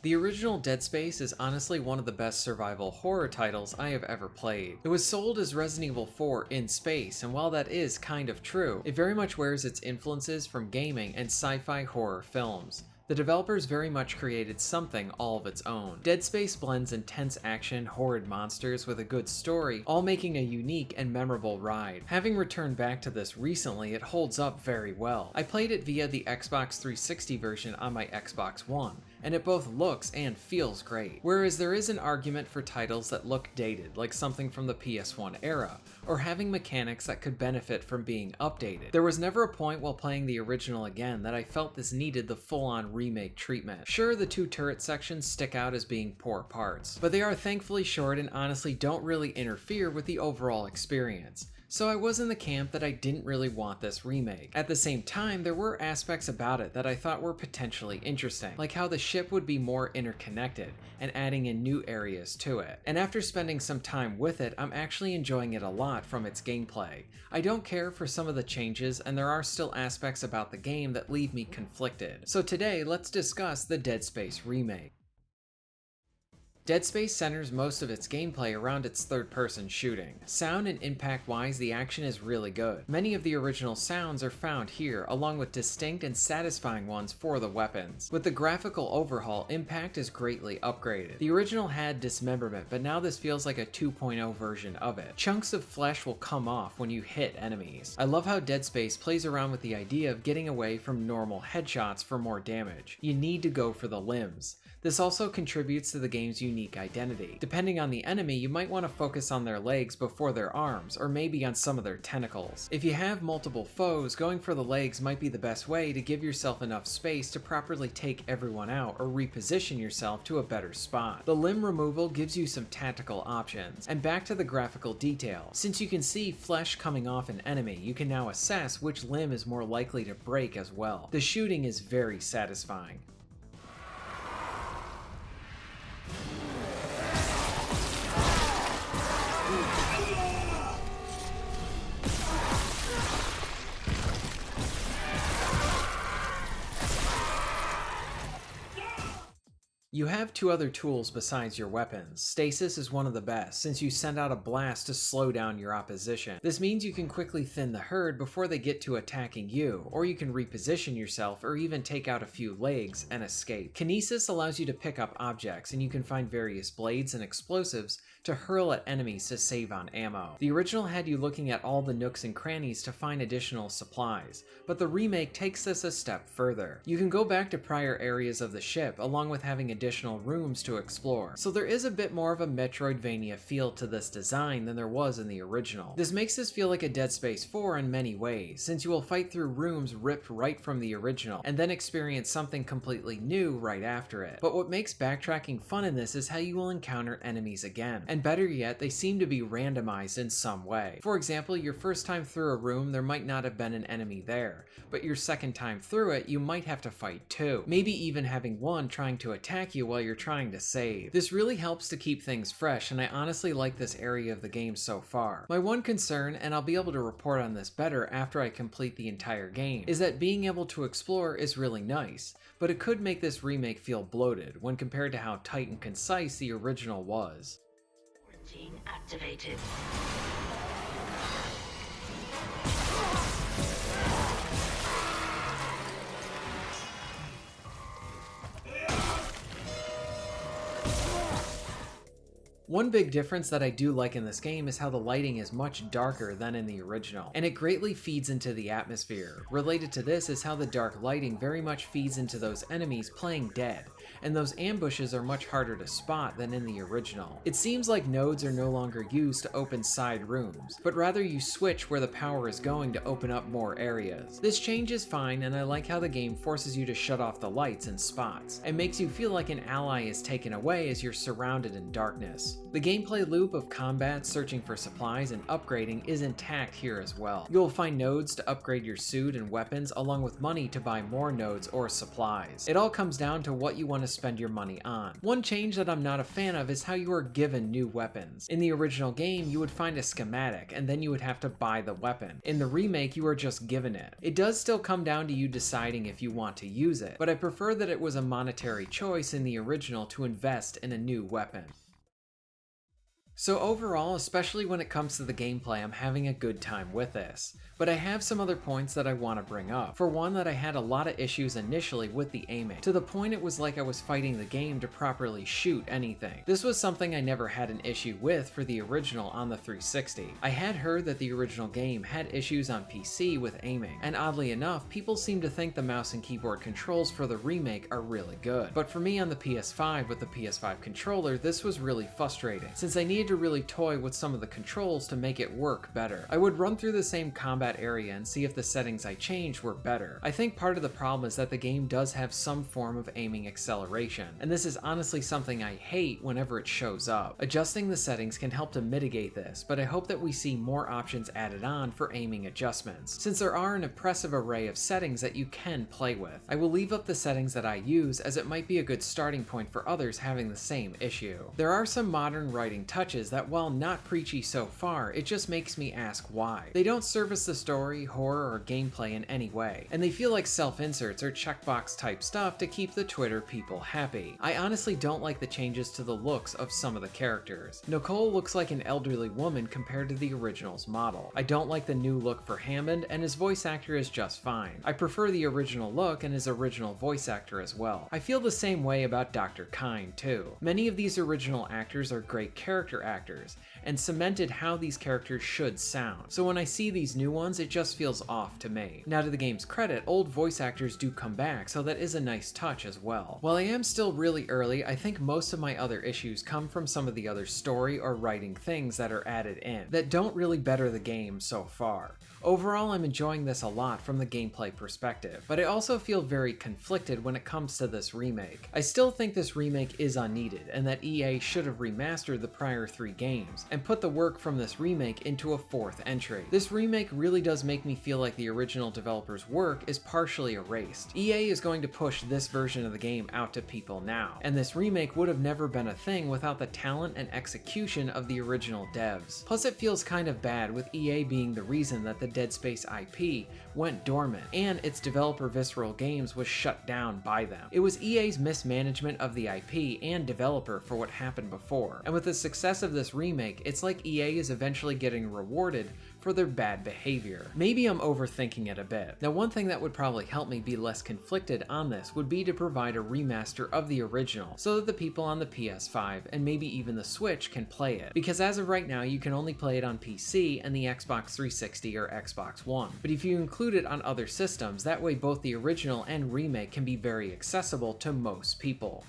The original Dead Space is honestly one of the best survival horror titles I have ever played. It was sold as Resident Evil 4 in space, and while that is kind of true, it very much wears its influences from gaming and sci-fi horror films. The developers very much created something all of its own. Dead Space blends intense action, horrid monsters with a good story, all making a unique and memorable ride. Having returned back to this recently, it holds up very well. I played it via the Xbox 360 version on my Xbox One, and it both looks and feels great. Whereas there is an argument for titles that look dated, like something from the PS1 era, or having mechanics that could benefit from being updated. There was never a point while playing the original again that I felt this needed the full-on remake treatment. Sure, the two turret sections stick out as being poor parts, but they are thankfully short and honestly don't really interfere with the overall experience. So I was in the camp that I didn't really want this remake. At the same time, there were aspects about it that I thought were potentially interesting, like how the ship would be more interconnected and adding in new areas to it. And after spending some time with it, I'm actually enjoying it a lot from its gameplay. I don't care for some of the changes, and there are still aspects about the game that leave me conflicted. So today, let's discuss the Dead Space remake. Dead Space centers most of its gameplay around its third-person shooting. Sound and impact-wise, the action is really good. Many of the original sounds are found here, along with distinct and satisfying ones for the weapons. With the graphical overhaul, impact is greatly upgraded. The original had dismemberment, but now this feels like a 2.0 version of it. Chunks of flesh will come off when you hit enemies. I love how Dead Space plays around with the idea of getting away from normal headshots for more damage. You need to go for the limbs. This also contributes to the game's unique identity. Depending on the enemy, you might want to focus on their legs before their arms, or maybe on some of their tentacles. If you have multiple foes, going for the legs might be the best way to give yourself enough space to properly take everyone out or reposition yourself to a better spot. The limb removal gives you some tactical options. And back to the graphical detail. Since you can see flesh coming off an enemy, you can now assess which limb is more likely to break as well. The shooting is very satisfying. You have two other tools besides your weapons. Stasis is one of the best, since you send out a blast to slow down your opposition. This means you can quickly thin the herd before they get to attacking you, or you can reposition yourself or even take out a few legs and escape. Kinesis allows you to pick up objects, and you can find various blades and explosives to hurl at enemies to save on ammo. The original had you looking at all the nooks and crannies to find additional supplies, but the remake takes this a step further. You can go back to prior areas of the ship, along with having additional rooms to explore. So there is a bit more of a Metroidvania feel to this design than there was in the original. This makes this feel like a Dead Space 4 in many ways, since you will fight through rooms ripped right from the original, and then experience something completely new right after it. But what makes backtracking fun in this is how you will encounter enemies again. And better yet, they seem to be randomized in some way. For example, your first time through a room, there might not have been an enemy there, but your second time through it, you might have to fight two. Maybe even having one trying to attack you while you're trying to save. This really helps to keep things fresh, and I honestly like this area of the game so far. My one concern, and I'll be able to report on this better after I complete the entire game, is that being able to explore is really nice, but it could make this remake feel bloated when compared to how tight and concise the original was. Quarantine activated. One big difference that I do like in this game is how the lighting is much darker than in the original, and it greatly feeds into the atmosphere. Related to this is how the dark lighting very much feeds into those enemies playing dead, and those ambushes are much harder to spot than in the original. It seems like nodes are no longer used to open side rooms, but rather you switch where the power is going to open up more areas. This change is fine, and I like how the game forces you to shut off the lights in spots, and makes you feel like an ally is taken away as you're surrounded in darkness. The gameplay loop of combat, searching for supplies, and upgrading is intact here as well. You will find nodes to upgrade your suit and weapons, along with money to buy more nodes or supplies. It all comes down to what you want want to spend your money on. One change that I'm not a fan of is how you are given new weapons. In the original game, you would find a schematic, and then you would have to buy the weapon. In the remake, you are just given it. It does still come down to you deciding if you want to use it, but I prefer that it was a monetary choice in the original to invest in a new weapon. So overall, especially when it comes to the gameplay, I'm having a good time with this. But I have some other points that I want to bring up. For one, that I had a lot of issues initially with the aiming, to the point it was like I was fighting the game to properly shoot anything. This was something I never had an issue with for the original on the 360. I had heard that the original game had issues on PC with aiming, and oddly enough, people seem to think the mouse and keyboard controls for the remake are really good. But for me on the PS5 with the PS5 controller, this was really frustrating, since I needed to really toy with some of the controls to make it work better. I would run through the same combat area and see if the settings I changed were better. I think part of the problem is that the game does have some form of aiming acceleration, and this is honestly something I hate whenever it shows up. Adjusting the settings can help to mitigate this, but I hope that we see more options added on for aiming adjustments, since there are an impressive array of settings that you can play with. I will leave up the settings that I use, as it might be a good starting point for others having the same issue. There are some modern writing touches that, while not preachy so far, it just makes me ask why. They don't service the story, horror, or gameplay in any way, and they feel like self-inserts or checkbox type stuff to keep the Twitter people happy. I honestly don't like the changes to the looks of some of the characters. Nicole looks like an elderly woman compared to the original's model. I don't like the new look for Hammond, and his voice actor is just fine. I prefer the original look and his original voice actor as well. I feel the same way about Dr. Kyne too. Many of these original actors are great character actors, and cemented how these characters should sound. So when I see these new ones, it just feels off to me. Now to the game's credit, old voice actors do come back, so that is a nice touch as well. While I am still really early, I think most of my other issues come from some of the other story or writing things that are added in, that don't really better the game so far. Overall, I'm enjoying this a lot from the gameplay perspective, but I also feel very conflicted when it comes to this remake. I still think this remake is unneeded, and that EA should have remastered the prior 3 games, and put the work from this remake into a 4th entry. This remake really does make me feel like the original developer's work is partially erased. EA is going to push this version of the game out to people now, and this remake would have never been a thing without the talent and execution of the original devs. Plus it feels kind of bad with EA being the reason that the Dead Space IP went dormant, and its developer Visceral Games was shut down by them. It was EA's mismanagement of the IP and developer for what happened before, and with the success of this remake, it's like EA is eventually getting rewarded for their bad behavior. Maybe I'm overthinking it a bit. Now, one thing that would probably help me be less conflicted on this would be to provide a remaster of the original, so that the people on the PS5 and maybe even the Switch can play it. Because as of right now, you can only play it on PC and the Xbox 360 or Xbox One. But if you include it on other systems, that way both the original and remake can be very accessible to most people.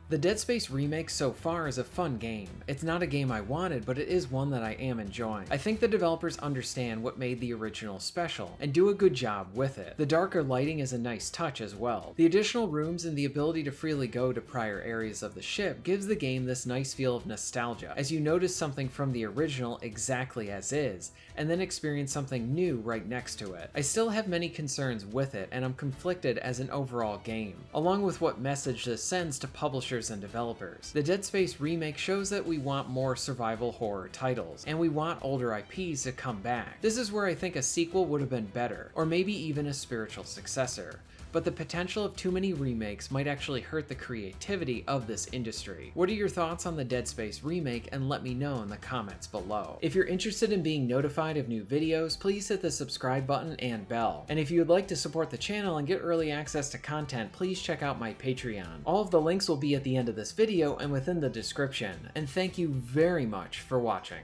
The Dead Space remake so far is a fun game. It's not a game I wanted, but it is one that I am enjoying. I think the developers understand what made the original special, and do a good job with it. The darker lighting is a nice touch as well. The additional rooms and the ability to freely go to prior areas of the ship gives the game this nice feel of nostalgia, as you notice something from the original exactly as is, and then experience something new right next to it. I still have many concerns with it, and I'm conflicted as an overall game, along with what message this sends to publishers and developers. The Dead Space remake shows that we want more survival horror titles, and we want older IPs to come back. This is where I think a sequel would have been better, or maybe even a spiritual successor. But the potential of too many remakes might actually hurt the creativity of this industry. What are your thoughts on the Dead Space remake, and let me know in the comments below. If you're interested in being notified of new videos, please hit the subscribe button and bell. And if you would like to support the channel and get early access to content, please check out my Patreon. All of the links will be at the end of this video and within the description. And thank you very much for watching.